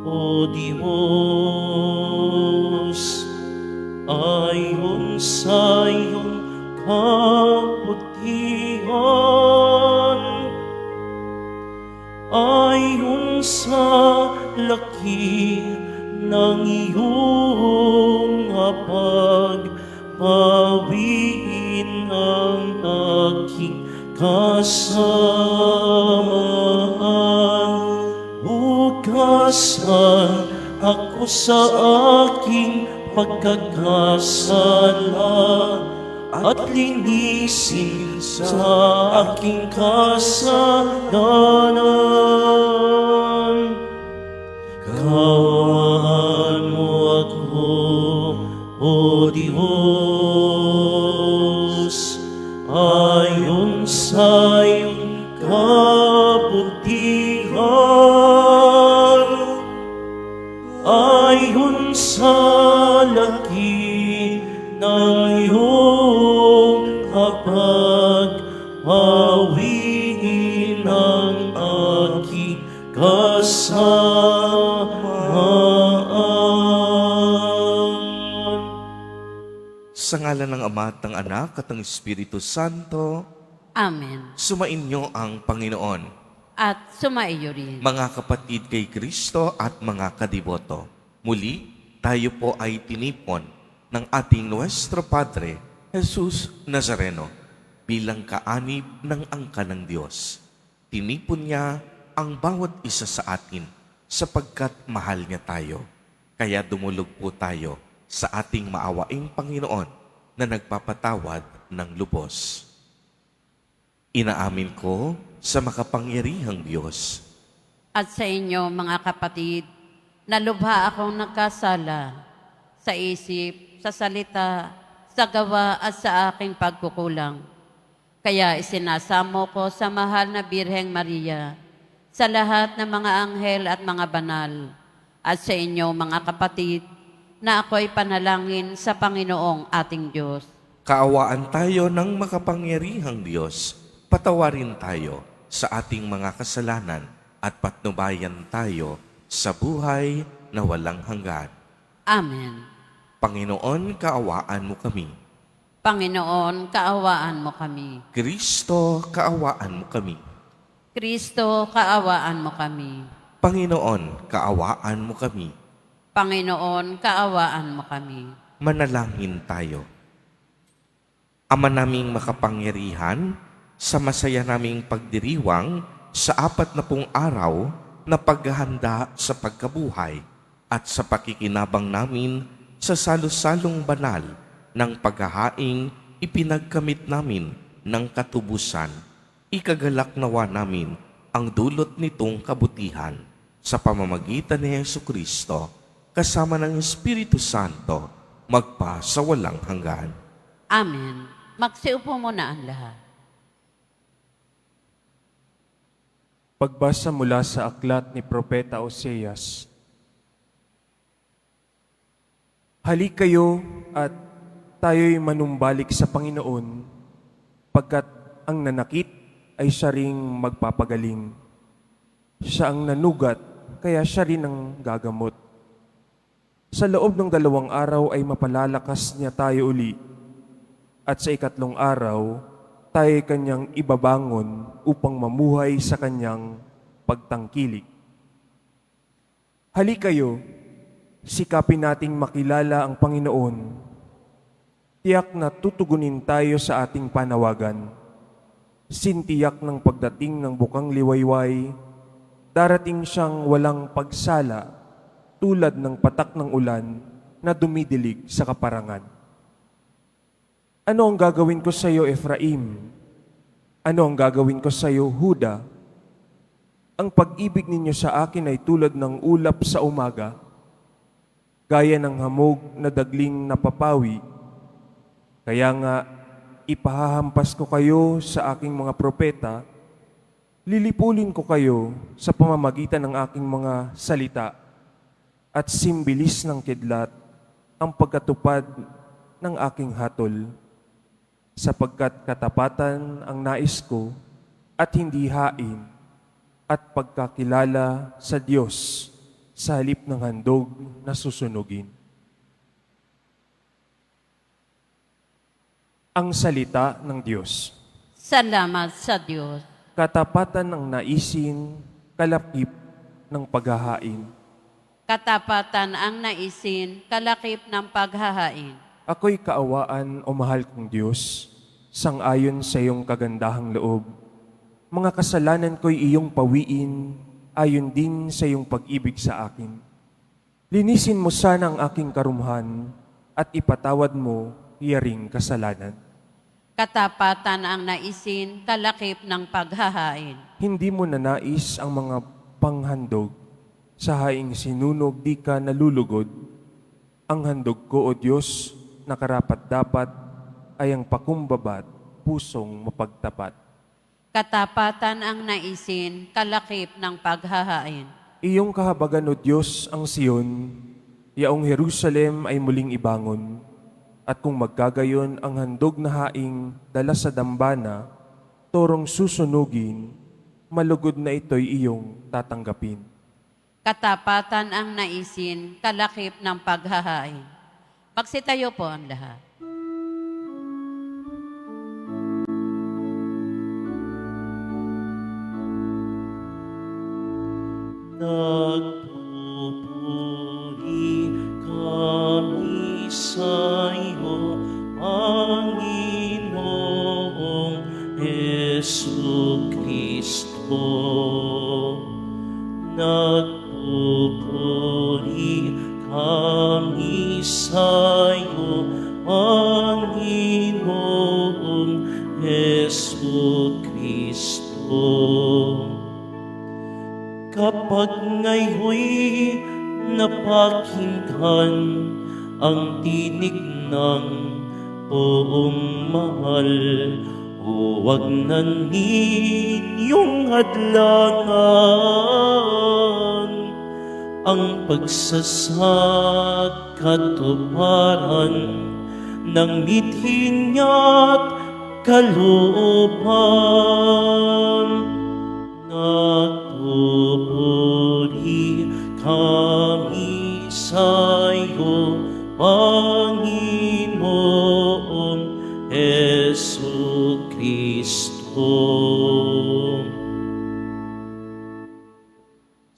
O Diyos, ayon sa iyong kabutihan, ayon sa laki ng iyong hapag, bawiin ang aking kasamahan. Hugasan ako sa aking pagkakasala at linisin sa aking kasalanan. Kaawaan mo ako, O Diyos, ayon sa iyong kabutihan, ayon sa laki ng iyong hapag, bawiin ang aking kasamaan. Sa ngalan ng Ama at ng Anak at ng Espiritu Santo, Amen. sumainyo ang Panginoon. At sumaiyo rin. Mga kapatid kay Kristo at mga kadiboto, muli tayo po ay tinipon ng ating Nuestro Padre, Jesus Nazareno, bilang kaanib ng angka ng Diyos. Tinipon niya ang bawat isa sa atin sapagkat mahal niya tayo. Kaya dumulog po tayo sa ating maawaing Panginoon na nagpapatawad ng lubos. Inaamin ko sa makapangyarihang Diyos At sa inyo, mga kapatid, nalubha akong nagkasala sa isip, sa salita, sa gawa at sa aking pagkukulang. Kaya isinasamo ko sa mahal na Birheng Maria, sa lahat ng mga anghel at mga banal, at sa inyo, mga kapatid, na ako'y panalangin sa Panginoong ating Diyos. Kaawaan tayo ng makapangyarihang Diyos, patawarin tayo sa ating mga kasalanan at patnubayan tayo sa buhay na walang hanggan. Amen. Panginoon, kaawaan mo kami. Panginoon, kaawaan mo kami. Kristo, kaawaan mo kami. Kristo, kaawaan mo kami. Panginoon, kaawaan mo kami. Panginoon, kaawaan mo kami. Manalangin tayo. Ama naming makapangyarihan, sa masaya naming pagdiriwang sa 40 araw na paghahanda sa pagkabuhay at sa pakikinabang namin sa salo-salong banal ng paghahaing ipinagkamit namin ng katubusan, ikagalak nawa namin ang dulot nitong kabutihan sa pamamagitan ni Jesucristo kasama ng Espiritu Santo magpa sa walang hanggan. Amen. Magsiupo muna ang lahat. Pagbasa mula sa aklat ni Propeta Oseas. Halik kayo at tayo'y manumbalik sa Panginoon, pagkat ang nanakit ay siya ring magpapagaling. Siya ang nanugat, kaya siya rin ang gagamot. Sa loob ng 2 araw ay mapalalakas niya tayo uli, at sa 3 araw, tayo kanyang ibabangon upang mamuhay sa kanyang pagtangkilik. Halik kayo, sikapin nating makilala ang Panginoon. Tiyak na tutugunin tayo sa ating panawagan. Sintiyak ng pagdating ng bukang liwayway, darating siyang walang pagsala tulad ng patak ng ulan na dumidilig sa kaparangan. Ano ang gagawin ko sa iyo, Efraim? Ano ang gagawin ko sa iyo, Huda? Ang pag-ibig ninyo sa akin ay tulad ng ulap sa umaga, gaya ng hamog na dagling napapawi. Kaya nga, ipahahampas ko kayo sa aking mga propeta, lilipulin ko kayo sa pamamagitan ng aking mga salita, at simbilis ng kidlat ang pagkatupad ng aking hatol. Sapagkat katapatan ang nais ko at hindi hain, at pagkakilala sa Diyos sa halip ng handog na susunugin. Ang salita ng Diyos. Salamat sa Diyos. Katapatan ng naisin, kalakip ng paghahain. Katapatan ang naisin, kalakip ng paghahain. Ako'y kaawaan o mahal kong Diyos, sang-ayon sa iyong kagandahang loob. Mga kasalanan ko'y iyong pawiin, ayon din sa iyong pag-ibig sa akin. Linisin mo sana ang aking karumhan at ipatawad mo iyaring kasalanan. Katapatan ang naisin, kalakip ng paghahain. Hindi mo nanais ang mga panghandog, sa haing sinunog di ka nalulugod. Ang handog ko, O Diyos, na karapat-dapat ay ang pakumbabat, pusong mapagtapat. Katapatan ang naisin, kalakip ng paghahain. Iyong kahabagan, O Diyos, ang Siyon, yaong Jerusalem ay muling ibangon. At kung magkagayon ang handog na haing dala sa dambana, torong susunugin, malugod na ito'y iyong tatanggapin. Katapatan ang naisin, kalakip ng paghahain. Magsitayo po ang lahat. Nagpupuri kami sa iyo, Panginoong Jesucristo. Nagpupuri kami sa iyo, Panginoong Jesucristo. Kapag ngayon'y napakinggan ang tinig ng poong mahal, huwag na ninyong hadlangan ang pagsasakatuparan ng mithin niya't kalooban. Nagpupuri kami sa iyo, Panginoong Jesucristo.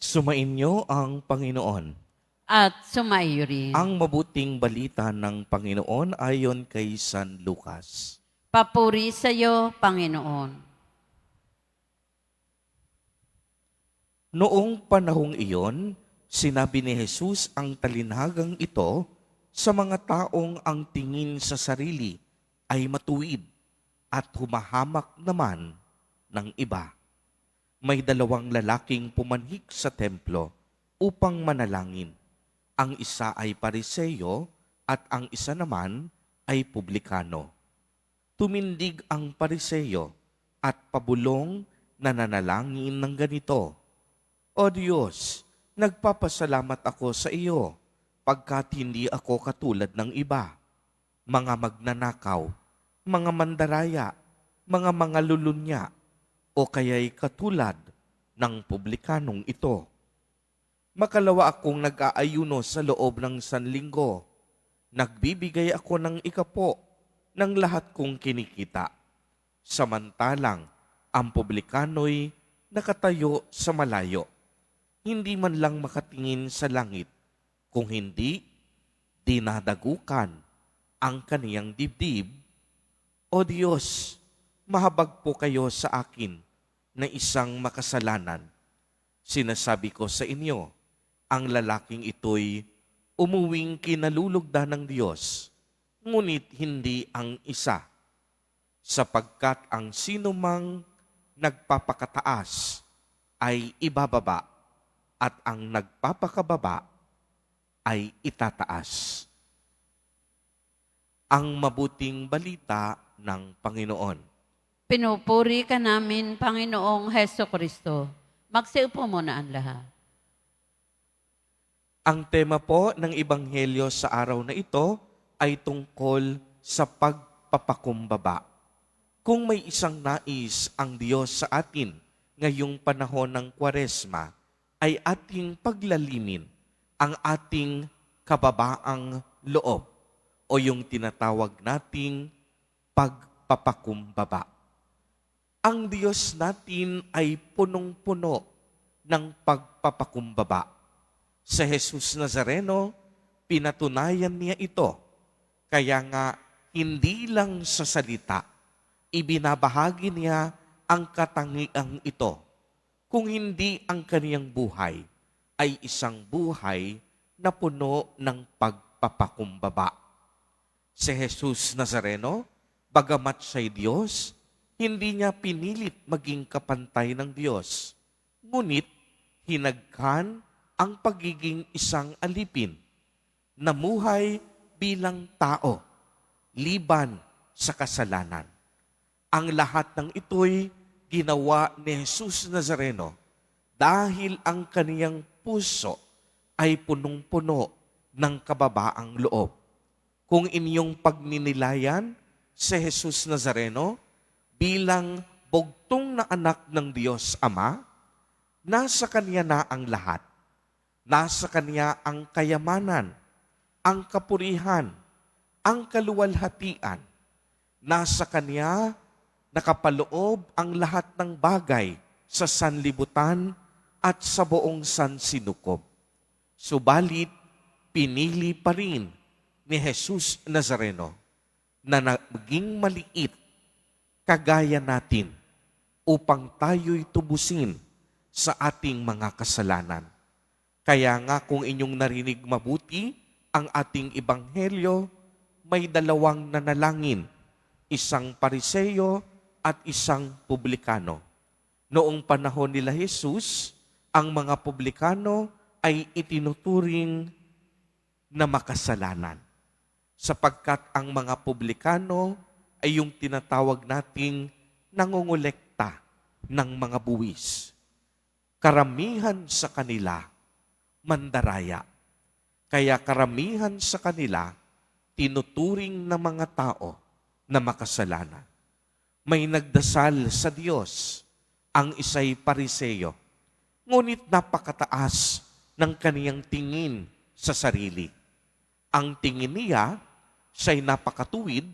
Sumainyo ang Panginoon. At sumaiyo rin. Ang mabuting balita ng Panginoon ayon kay San Lucas. Papuri sa iyo, Panginoon. Noong panahong iyon, sinabi ni Jesus ang talinhagang ito sa mga taong ang tingin sa sarili ay matuwid at humahamak naman ng iba. May dalawang lalaking pumanhik sa templo upang manalangin. Ang isa ay Pariseo at ang isa naman ay publikano. Tumindig ang Pariseo at pabulong na nanalangin ng ganito, O Diyos, nagpapasalamat ako sa iyo pagkat hindi ako katulad ng iba, mga magnanakaw, mga mandaraya, mga mangalulunya, o kaya'y katulad ng publikanong ito. Makalawa akong nag-aayuno sa loob ng sanlinggo. Nagbibigay ako ng ikapo ng lahat kong kinikita. Samantalang ang publikano'y nakatayo sa malayo. Hindi man lang makatingin sa langit, kung hindi, dinadagukan ang kaniyang dibdib. O Diyos, mahabag po kayo sa akin na isang makasalanan. Sinasabi ko sa inyo, ang lalaking ito'y umuwing kinalulugdan ng Diyos, ngunit hindi ang isa, sapagkat ang sinumang nagpapakataas ay ibababa at ang nagpapakababa ay itataas. Ang mabuting balita ng Panginoon. Pinupuri ka namin, Panginoong Jesucristo. Magsiupo muna ang lahat. Ang tema po ng Ebanghelyo sa araw na ito ay tungkol sa pagpapakumbaba. Kung may isang nais ang Diyos sa atin ngayong panahon ng Kwaresma, ay ating paglalimin ang ating kababaang loob o yung tinatawag nating pagpapakumbaba. Ang Diyos natin ay punong-puno ng pagpapakumbaba. Sa Jesus Nazareno, pinatunayan niya ito. Kaya nga, hindi lang sa salita, ibinabahagi niya ang katangiang ito. Kung hindi ang kaniyang buhay ay isang buhay na puno ng pagpapakumbaba. Si Jesus Nazareno, bagamat siya'y Diyos, hindi niya pinilit maging kapantay ng Diyos. Ngunit, hinagkan ang pagiging isang alipin. Namuhay bilang tao, liban sa kasalanan. Ang lahat ng ito'y ginawa ni Jesus Nazareno dahil ang kaniyang puso ay punong-puno ng kababaang loob. Kung inyong pagninilayan si Jesus Nazareno bilang bugtong na anak ng Diyos Ama, nasa Kanya na ang lahat. Nasa Kanya ang kayamanan, ang kapurihan, ang kaluwalhatian. Nasa Kanya nakapaloob ang lahat ng bagay sa sanlibutan at sa buong sansinukob. Subalit, pinili pa rin ni Jesus Nazareno na maging maliit kagaya natin upang tayo'y tubusin sa ating mga kasalanan. Kaya nga kung inyong narinig mabuti ang ating ebanghelyo, may dalawang nanalangin, isang Pariseo at isang publikano. Noong panahon nila Jesus, ang mga publikano ay itinuturing na makasalanan. Sapagkat ang mga publikano ay yung tinatawag nating nangongolekta ng mga buwis. Karamihan sa kanila, mandaraya. Kaya karamihan sa kanila, tinuturing na mga tao na makasalanan. May nagdasal sa Diyos, ang isa'y Pariseo, ngunit napakataas ng kaniyang tingin sa sarili. Ang tingin niya, siya'y napakatuwid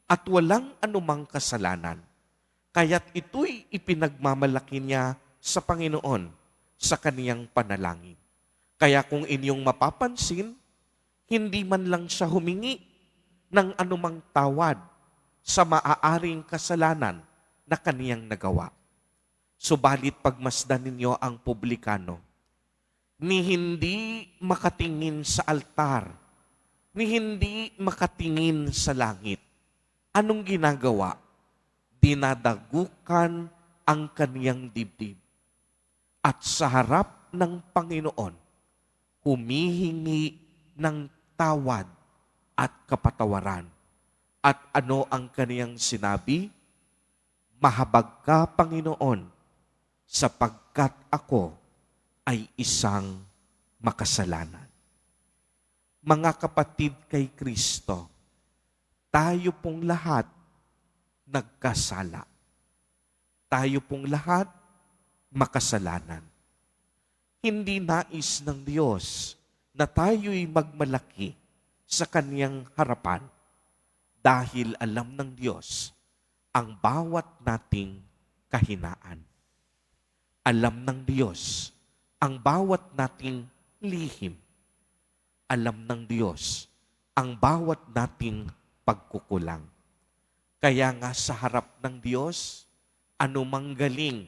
at walang anumang kasalanan. Kaya't ito'y ipinagmamalaki niya sa Panginoon sa kaniyang panalangin. Kaya kung inyong mapapansin, hindi man lang siya humingi ng anumang tawad sa maaaring kasalanan na kaniyang nagawa. Subalit pagmasdan ninyo ang publikano, ni hindi makatingin sa altar, ni hindi makatingin sa langit. Anong ginagawa? Dinadagukan ang kaniyang dibdib. At sa harap ng Panginoon, humihingi ng tawad at kapatawaran. At ano ang kaniyang sinabi? Mahabag ka, Panginoon, sapagkat ako ay isang makasalanan. Mga kapatid kay Kristo, tayo pong lahat nagkasala. Tayo pong lahat makasalanan. Hindi nais ng Diyos na tayo'y magmalaki sa Kaniyang harapan dahil alam ng Diyos ang bawat nating kahinaan. Alam ng Diyos ang bawat nating lihim. Alam ng Diyos ang bawat nating pagkukulang. Kaya nga sa harap ng Diyos, anumang galing,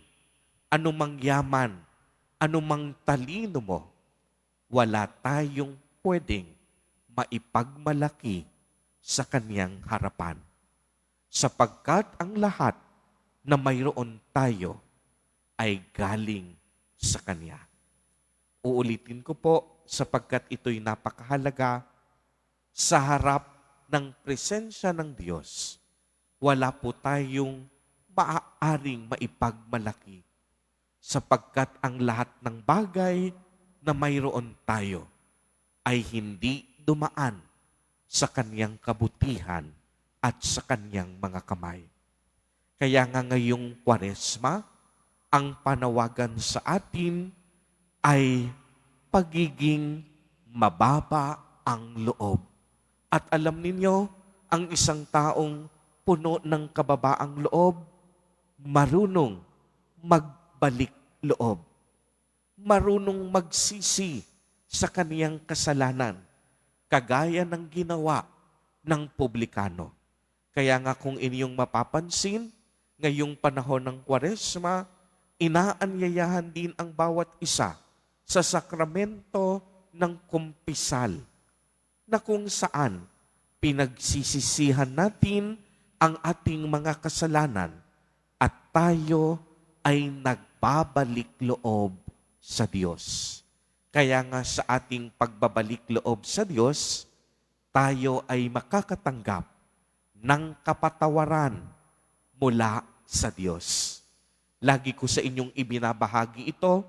anumang yaman, anumang talino mo, wala tayong pwedeng maipagmalaki sa Kaniyang harapan. Sapagkat ang lahat na mayroon tayo ay galing sa Kanya. Uulitin ko po sapagkat ito'y napakahalaga. Sa harap ng presensya ng Diyos, wala po tayong maaaring maipagmalaki sapagkat ang lahat ng bagay na mayroon tayo ay hindi dumaan sa Kaniyang kabutihan at sa Kaniyang mga kamay. Kaya nga ngayong Kwaresma, ang panawagan sa atin ay pagiging mababa ang loob. At alam ninyo, ang isang taong puno ng kababaang loob, marunong magbalik loob. Marunong magsisi sa kaniyang kasalanan, kagaya ng ginawa ng publikano. Kaya nga kung inyong mapapansin, ngayong panahon ng Kwaresma, inaanyayahan din ang bawat isa sa sakramento ng kumpisal, na kung saan pinagsisisihan natin ang ating mga kasalanan at tayo ay nagbabalik loob sa Diyos. Kaya nga sa ating pagbabalik loob sa Diyos, tayo ay makakatanggap ng kapatawaran mula sa Diyos. Lagi ko sa inyong ibinabahagi ito,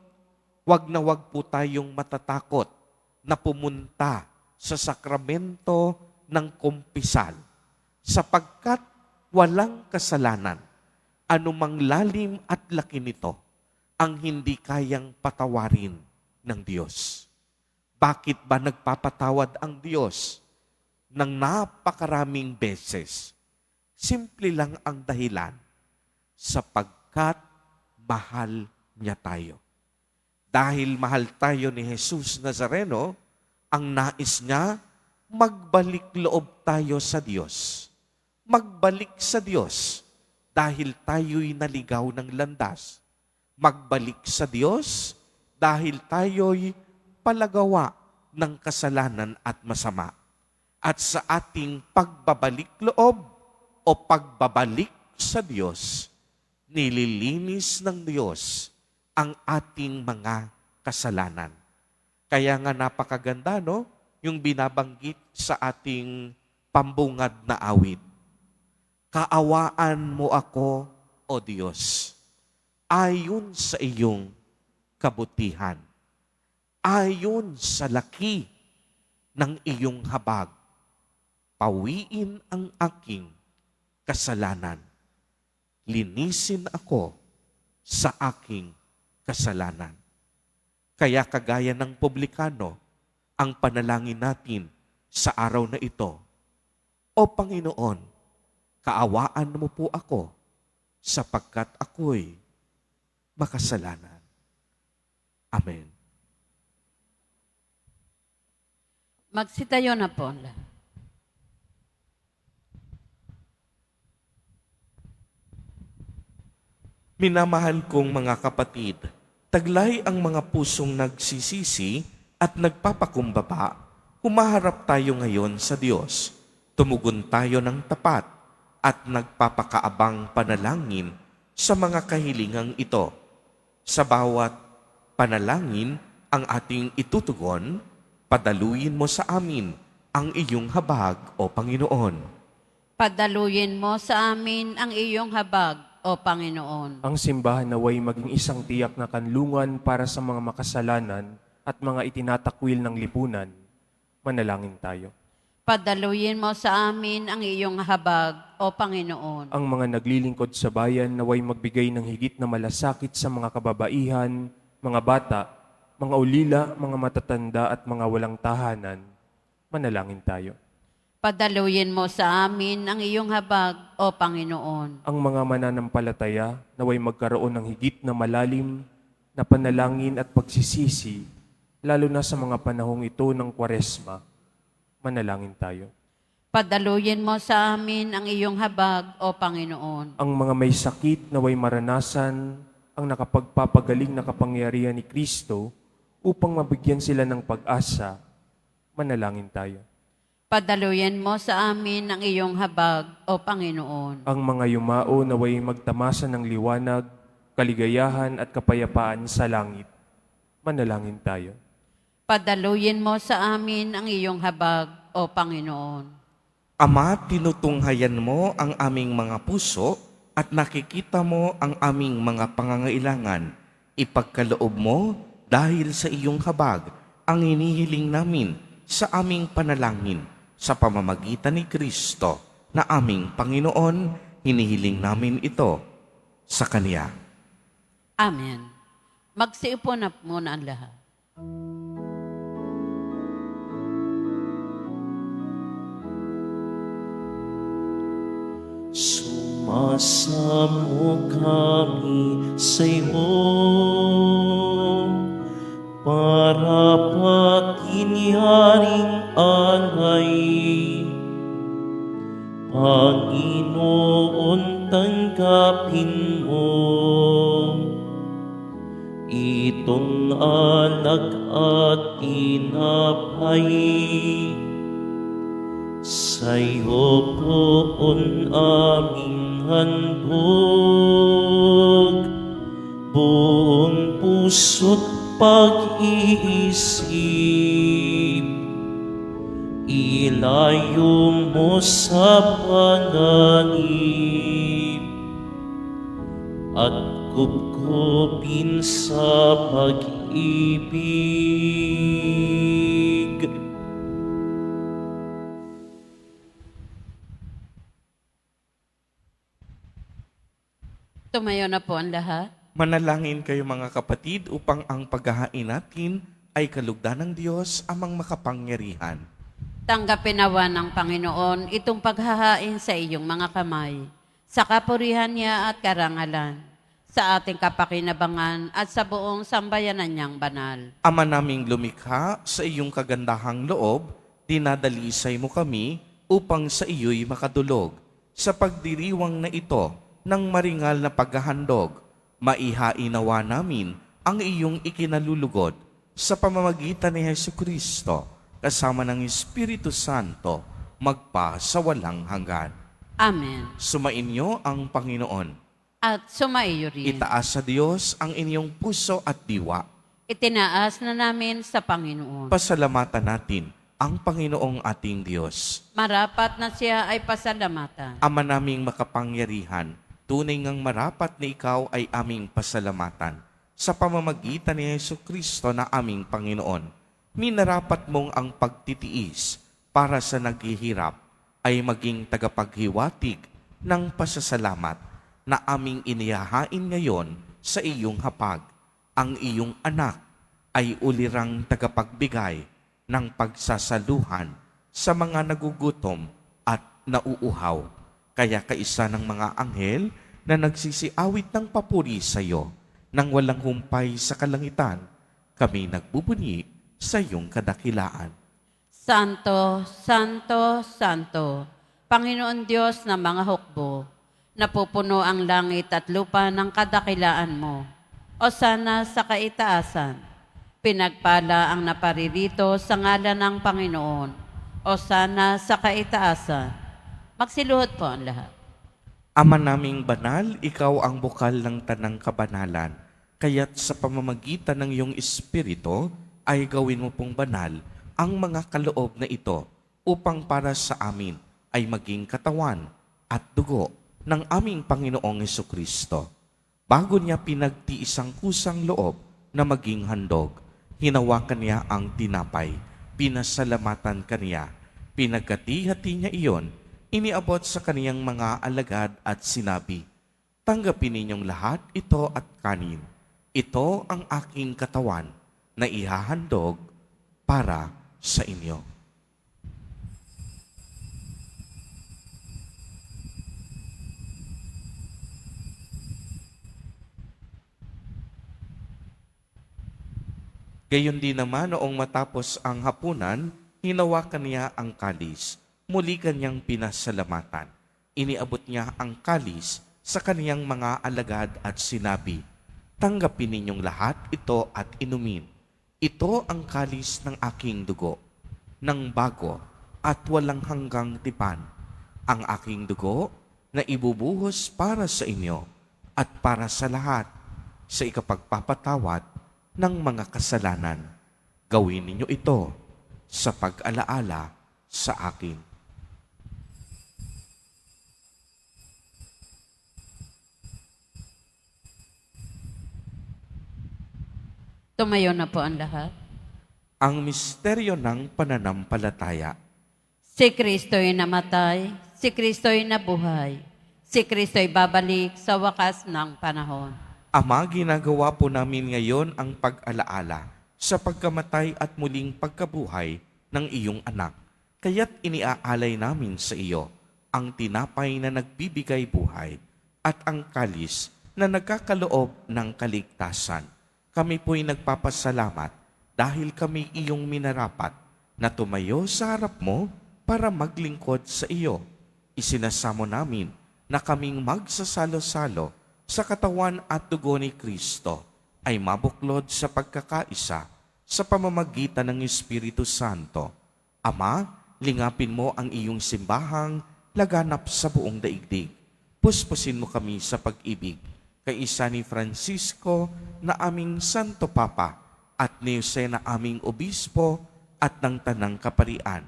wag na wag po tayong matatakot na pumunta sa sakramento ng kumpisal, sapagkat walang kasalanan, anumang lalim at laki nito, ang hindi kayang patawarin ng Diyos. Bakit ba nagpapatawad ang Diyos ng napakaraming beses? Simple lang ang dahilan, sapagkat mahal niya tayo. Dahil mahal tayo ni Jesus Nazareno, ang nais niya, magbalik loob tayo sa Diyos. Magbalik sa Diyos dahil tayo'y naligaw ng landas. Magbalik sa Diyos dahil tayo'y palagawa ng kasalanan at masama. At sa ating pagbabalik loob o pagbabalik sa Diyos, nililinis ng Diyos ang ating mga kasalanan. Kaya nga napakaganda, no? Yung binabanggit sa ating pambungad na awit. Kaawaan mo ako, O Diyos, ayon sa iyong kabutihan, ayon sa laki ng iyong habag, pawiin ang aking kasalanan. Linisin ako sa aking kasalanan. Kaya kagaya ng publikano, ang panalangin natin sa araw na ito, O Panginoon, kaawaan mo po ako sapagkat ako'y makasalanan. Amen. Magsitayo na po. Minamahal kong mga kapatid, taglay ang mga pusong nagsisisi at nagpapakumbaba, humaharap tayo ngayon sa Diyos. Tumugon tayo ng tapat at nagpapakaabang panalangin sa mga kahilingang ito. Sa bawat panalangin ang ating itutugon, padaluyin mo sa amin ang iyong habag, O Panginoon. Padaluyin mo sa amin ang iyong habag, O Panginoon. Ang simbahan naway maging isang tiyak na kanlungan para sa mga makasalanan at mga itinatakwil ng lipunan. Manalangin tayo. Padaluyin mo sa amin ang iyong habag, O Panginoon. Ang mga naglilingkod sa bayan naway magbigay ng higit na malasakit sa mga kababaihan, mga bata, mga ulila, mga matatanda at mga walang tahanan. Manalangin tayo. Padaluyin mo sa amin ang iyong habag, O Panginoon. Ang mga mananampalataya naway magkaroon ng higit na malalim na panalangin at pagsisisi, lalo na sa mga panahong ito ng Kwaresma. Manalangin tayo. Padaluyin mo sa amin ang iyong habag, O Panginoon. Ang mga may sakit naway maranasan ang nakapagpapagaling na kapangyarihan ni Kristo upang mabigyan sila ng pag-asa. Manalangin tayo. Padaluyin mo sa amin ang iyong habag, O Panginoon. Ang mga yumao naway magtamasa ng liwanag, kaligayahan at kapayapaan sa langit. Manalangin tayo. Padaluyin mo sa amin ang iyong habag, O Panginoon. Ama, tinutunghayan mo ang aming mga puso at nakikita mo ang aming mga pangangailangan. Ipagkaloob mo dahil sa iyong habag ang hinihiling namin sa aming panalangin. Sa pamamagitan ni Kristo na aming Panginoon, hinihiling namin ito sa Kanya. Amen. Magsiupo na muna ang lahat. Sumasamo kami sa iyo para pakinyaring alay. Panginoon, tanggapin mo itong alak at tinapay. Sa'yo poon aming handog, buong puso't pag-iisip. Ilayo mo sa panganib at kupkupin sa pag-ibig. Tumayo na po ang lahat. Manalangin kayo mga kapatid upang ang paghahain natin ay kalugdan ng Diyos amang makapangyarihan. Tanggapin nawa ng Panginoon itong paghahain sa iyong mga kamay, sa kapurihan niya at karangalan, sa ating kapakinabangan at sa buong sambayanan niyang banal. Ama naming lumikha, sa iyong kagandahang loob, dinadalisay mo kami upang sa iyo'y makadulog. Sa pagdiriwang na ito ng maringal na paghahandog, maihainawa namin ang iyong ikinalulugod sa pamamagitan ni Jesucristo, kasama ng Espiritu Santo, magpa sa walang hanggan. Amen. Sumainyo ang Panginoon. At sumaiyo rin. Itaas sa Diyos ang inyong puso at diwa. Itinaas na namin sa Panginoon. Pasalamatan natin ang Panginoong ating Diyos. Marapat na siya ay pasalamatan. Ama naming makapangyarihan, tunay ngang marapat na ikaw ay aming pasalamatan. Sa pamamagitan ni Jesucristo na aming Panginoon, minarapat mong ang pagtitiis para sa naghihirap ay maging tagapaghiwatig ng pasasalamat na aming inihahain ngayon sa iyong hapag. Ang iyong anak ay ulirang tagapagbigay ng pagsasaluhan sa mga nagugutom at nauuhaw. Kaya kaisa ng mga anghel na nagsisiawit ng papuri sa iyo, nang walang humpay sa kalangitan, kami nagbubunyi sa iyong kadakilaan. Santo, Santo, Santo, Panginoon Diyos ng mga hukbo, napupuno ang langit at lupa ng kadakilaan mo. O sana sa kaitaasan, pinagpala ang naparirito sa ngalan ng Panginoon. O sana sa kaitaasan. Magsiluhod po ang lahat. Ama naming banal, ikaw ang bukal ng tanang kabanalan. Kaya't sa pamamagitan ng iyong Espiritu, ay gawin mo pong banal ang mga kaloob na ito upang para sa amin ay maging katawan at dugo ng aming Panginoong Jesucristo. Bago niya pinagtiis ang kusang loob na maging handog, hinawakan niya ang tinapay, pinasalamatan kaniya, pinagkati-hati niya iyon, iniabot sa kaniyang mga alagad at sinabi, "Tanggapin ninyong lahat ito at kanin. Ito ang aking katawan na ihahandog para sa inyo." Gayon din naman noong matapos ang hapunan, hinawakan niya ang kalis. Muli kanyang pinasalamatan. Iniabot niya ang kalis sa kaniyang mga alagad at sinabi, "Tanggapin ninyong lahat ito at inumin. Ito ang kalis ng aking dugo, ng bago at walang hanggang tipan. Ang aking dugo na ibubuhos para sa inyo at para sa lahat sa ikapagpapatawad ng mga kasalanan. Gawin ninyo ito sa pag-alaala sa akin." Tumayo na po ang lahat. Ang misteryo ng pananampalataya. Si Kristo'y namatay, si Kristo'y nabuhay, si Kristo'y babalik sa wakas ng panahon. Ama, ginagawa po namin ngayon ang pag-alaala sa pagkamatay at muling pagkabuhay ng iyong anak. Kaya't iniaalay namin sa iyo ang tinapay na nagbibigay buhay at ang kalis na nagkakaloob ng kaligtasan. Kami po'y nagpapasalamat dahil kami iyong minarapat na tumayo sa harap mo para maglingkod sa iyo. Isinasamo namin na kaming magsasalo-salo sa katawan at dugo ni Kristo ay mabuklod sa pagkakaisa sa pamamagitan ng Espiritu Santo. Ama, lingapin mo ang iyong simbahang laganap sa buong daigdig. Puspusin mo kami sa pag-ibig kay isa ni Francisco na aming Santo Papa at ni Jose na aming Obispo at ng Tanang Kaparian.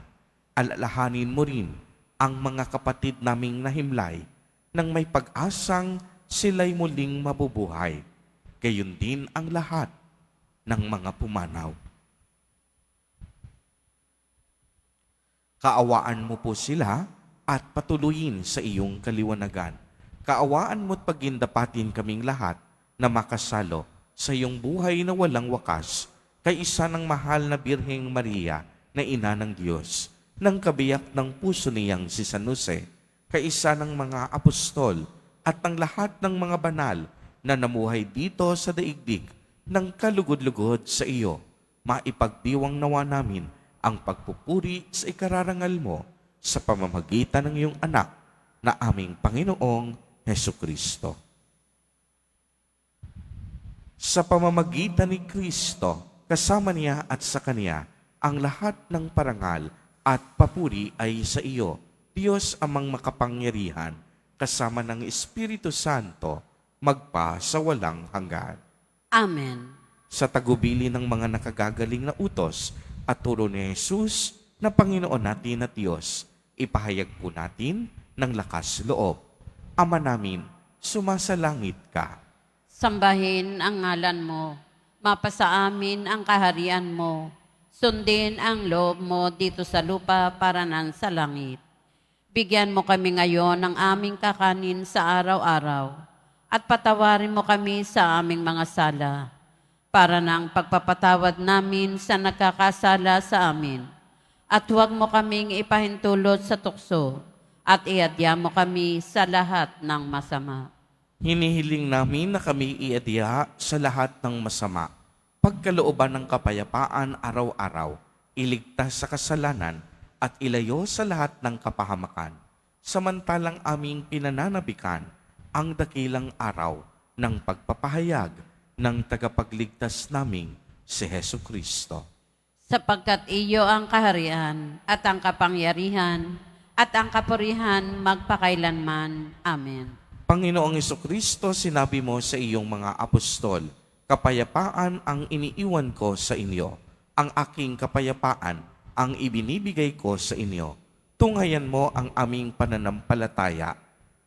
Alalahanin mo rin ang mga kapatid naming nahimlay nang may pag-asang sila'y muling mabubuhay. Gayon din ang lahat ng mga pumanaw. Kaawaan mo po sila at patuloyin sa iyong kaliwanagan. Kaawaan mo't pagindapatin kaming lahat na makasalo sa iyong buhay na walang wakas kay isa ng mahal na Birheng Maria na ina ng Diyos, ng kabiyak ng puso niyang si San Jose, kay isa ng mga apostol at ng lahat ng mga banal na namuhay dito sa daigdig ng kalugod-lugod sa iyo. Maipagdiwang nawa namin ang pagpupuri sa ikararangal mo sa pamamagitan ng iyong anak na aming Panginoong Hesukristo. Sa pamamagitan ni Kristo, kasama niya at sa Kanya, ang lahat ng parangal at papuri ay sa iyo, Diyos amang makapangyarihan, kasama ng Espiritu Santo, magpa sa walang hanggan. Amen. Sa tagubili ng mga nakagagaling na utos at turo ni Jesus na Panginoon natin at Diyos, ipahayag po natin ng lakas loob. Ama namin, sumasalangit ka. Sambahin ang ngalan mo. Mapasa amin ang kaharian mo. Sundin ang loob mo dito sa lupa para nan sa langit. Bigyan mo kami ngayon ng aming kakanin sa araw-araw at patawarin mo kami sa aming mga sala para ng pagpapatawad namin sa nagkakasala sa amin. At huwag mo kaming ipahintulot sa tukso at iadya mo kami sa lahat ng masama. Hinihiling namin na kami iadya sa lahat ng masama. Pagkalooban ng kapayapaan araw-araw, iligtas sa kasalanan at ilayo sa lahat ng kapahamakan. Samantalang aming pinananabikan ang dakilang araw ng pagpapahayag ng tagapagligtas naming si Hesukristo. Sapagkat iyo ang kaharian at ang kapangyarihan at ang kapurihan magpakailanman. Amen. Panginoong Hesukristo, sinabi mo sa iyong mga apostol, kapayapaan ang iniiwan ko sa inyo, ang aking kapayapaan ang ibinibigay ko sa inyo. Tunghayan mo ang aming pananampalataya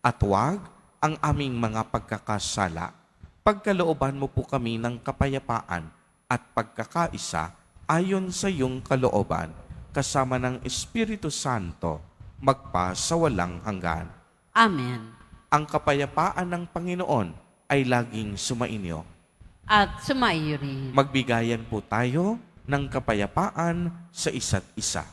at huwag ang aming mga pagkakasala. Pagkalooban mo po kami ng kapayapaan at pagkakaisa ayon sa iyong kalooban, kasama ng Espiritu Santo, magpa sa walang hanggan. Amen. Ang kapayapaan ng Panginoon ay laging sumainyo. At sumaiyo rin. Magbigayan po tayo ng kapayapaan sa isa't isa.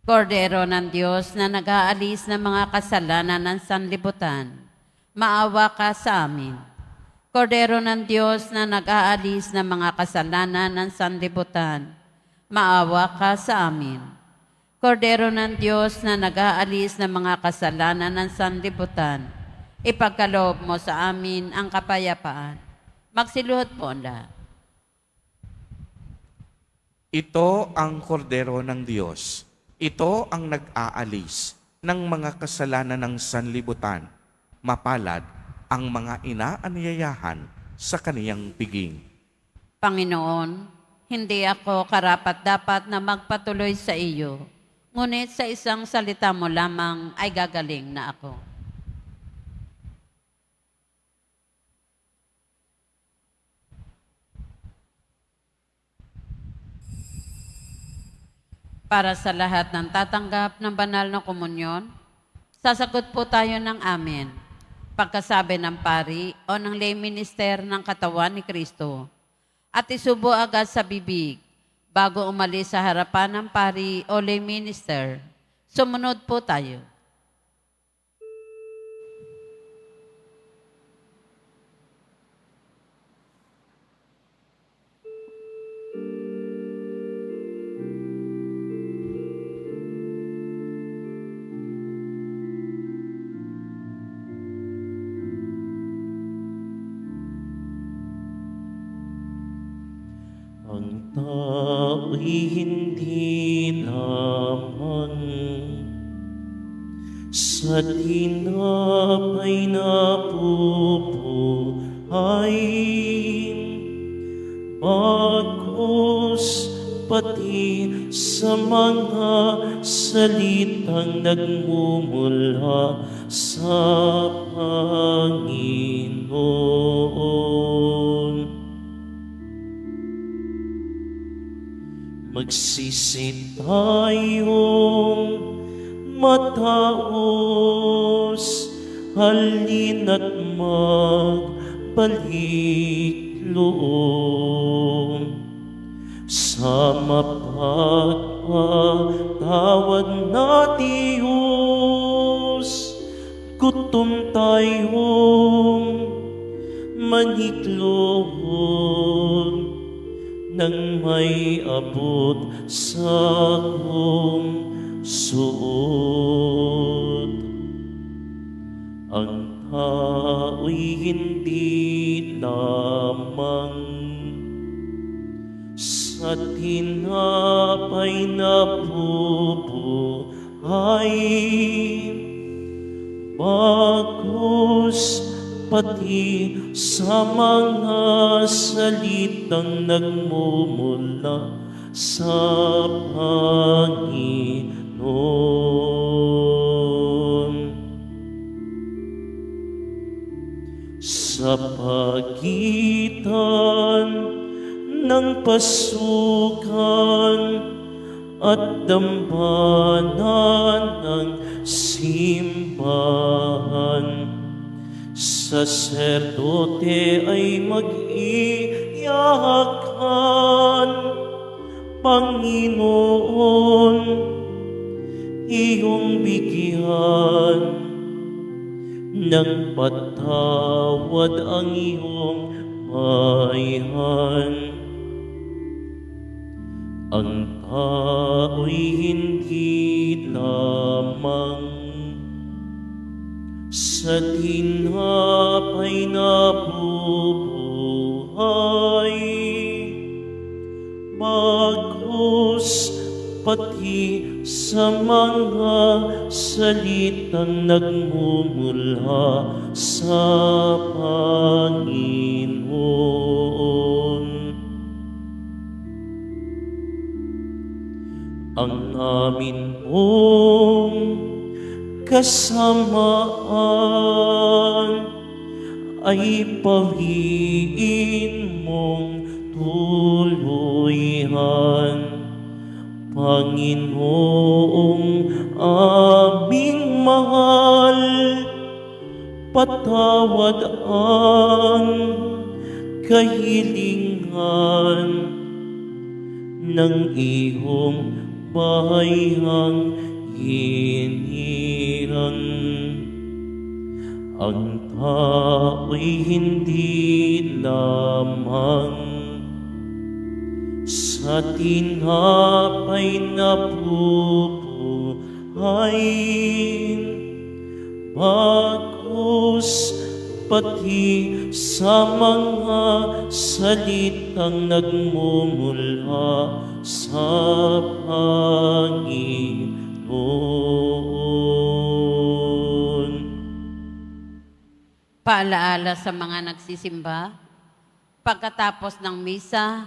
Kordero ng Diyos na nag-aalis ng mga kasalanan ng sanlibutan, maawa ka sa amin. Kordero ng Diyos na nag-aalis ng mga kasalanan ng sanlibutan, maawa ka sa amin. Kordero ng Diyos na nag-aalis ng mga kasalanan ng sanlibutan, ipagkaloob mo sa amin ang kapayapaan. Magsiluhod po ang lahat. Ito ang kordero ng Diyos. Ito ang nag-aalis ng mga kasalanan ng sanlibutan. Mapalad ang mga inaanyayahan sa kaniyang piging. Panginoon, hindi ako karapat-dapat na magpatuloy sa iyo, ngunit sa isang salita mo lamang ay gagaling na ako. Para sa lahat ng tatanggap ng banal na komunyon, sasagot po tayo ng amen. pagkasabi ng pari o ng lay minister ng katawan ni Kristo at isubo agad sa bibig bago umalis sa harapan ng pari o lay minister. Sumunod po tayo. Ang tao'y hindi lamang sa tinapay na bubuhay, bagkus pati sa mga salitang nagmumula sa Panginoon. Magsisi tayong mataos, halina't magbalik loob sa mapagpatawad na Diyos. Gutom tayong maniklod nang may abot sa kong suot. Ang tao'y hindi lamang sa tinapay na bubuhay, bagkus pati sa mga salitang nagmumula sa Panginoon. Sa pagitan ng pasukan at dambana ng simbahan, saserdote ay mag-iyakan, Panginoon, iyong bigyan ng patawad ang iyong bayan. Ang tao'y hindi lamang sa tinapay na bubuhay, bagkus pati sa mga salitang nagmumula sa Panginoon. Ang amin pong kasamaan ay pawiin mong tuluyan, Panginoong aming mahal. Patawad ang kahilingan ng iyong bahayang hinirang. Ang tao'y hindi lamang sa tinapay na bubuhay, bagkus pati sa mga salitang nagmumula sa Panginoon. Paalaala sa mga nagsisimba, pagkatapos ng misa,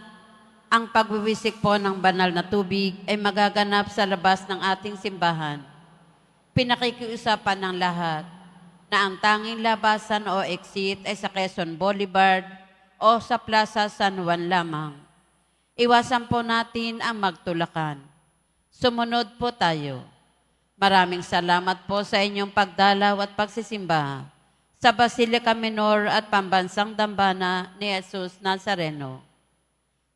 ang pagwiwisik po ng banal na tubig ay magaganap sa labas ng ating simbahan. Pinakikiusapan ng lahat na ang tanging labasan o exit ay sa Quezon Boulevard o sa Plaza San Juan lamang. Iwasan po natin ang magtulakan. Sumunod po tayo. Maraming salamat po sa inyong pagdalaw at pagsisimba sa Basilica Minor at Pambansang Dambana ni Jesus Nazareno.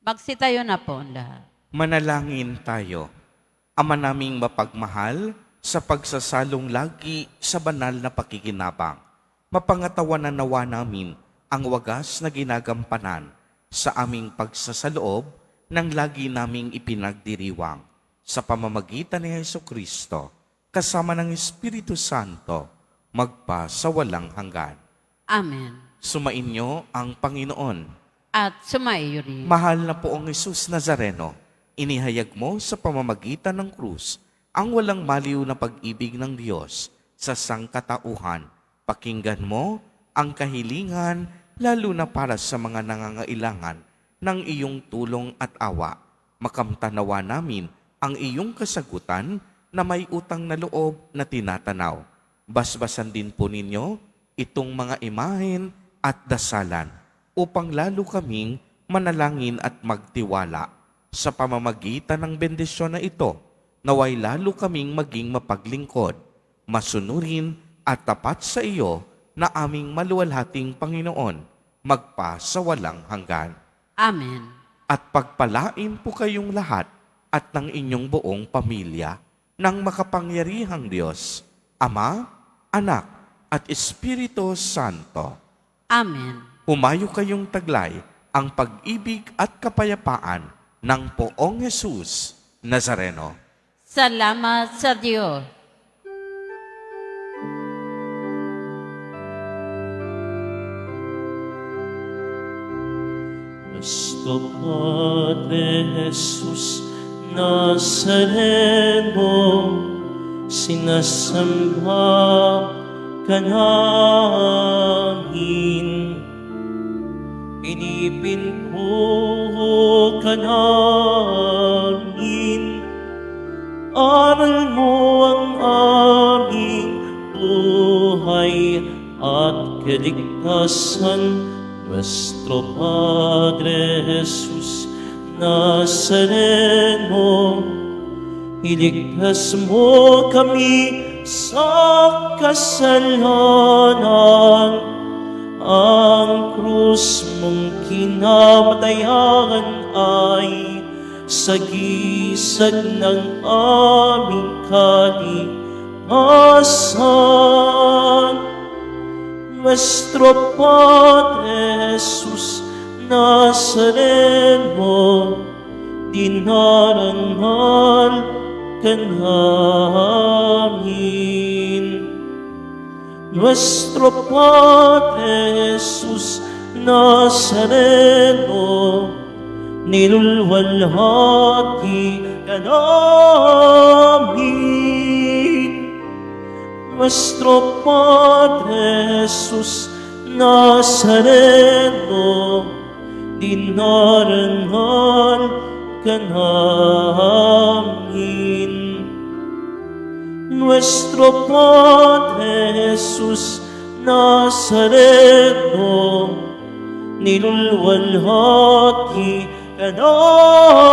Magsitayo na po ang lahat. Manalangin tayo. Ama naming mapagmahal, sa pagsasalong lagi sa banal na pakikinabang, mapangatawanan nawa namin ang wagas na ginagampanan sa aming pagsasaloob ng lagi naming ipinagdiriwang sa pamamagitan ni Jesucristo, kasama ng Espiritu Santo, magpa sa walang hanggan. Amen. Sumainyo ang Panginoon. At sumaiyo rin. Mahal na poong Jesus Nazareno, inihayag mo sa pamamagitan ng krus ang walang maliw na pag-ibig ng Diyos sa sangkatauhan. Pakinggan mo ang kahilingan, lalo na para sa mga nangangailangan ng iyong tulong at awa. Makamtanawa namin ang iyong kasagutan na may utang na loob na tinatanaw. Basbasan din po ninyo itong mga imahen at dasalan upang lalo kaming manalangin at magtiwala. Sa pamamagitan ng bendisyon na ito, naway lalo kaming maging mapaglingkod, masunurin at tapat sa iyo na aming maluwalhating Panginoon, magpa sa walang hanggan. Amen. At pagpalain po kayong lahat at ng inyong buong pamilya ng makapangyarihang Diyos, Ama, Anak, at Espiritu Santo. Amen. Humayo kayong taglay ang pag-ibig at kapayapaan ng Poong Jesus Nazareno. Salamat sa Diyos. Nuestro Padre Jesus Nazareno, sinasamba ka namin, pinipintuho ka namin, aral mo ang aming buhay at kaligtasan. Nuestro Padre Jesus Nazareno, iligtas mo kami sa kasalanan. Ang krus mong kinamatayan ay sagisag ng aming kaligtasan. Nuestro Padre Jesus Nazareno, dinarangal ka namin. Nuestro Padre Jesus Nazareno, nilulwalhati ka namin. Nuestro Padre Jesus Nazareno, dinarangal ka namin. Nuestro Padre Jesus Nazareno, nilulwalhati ka namin.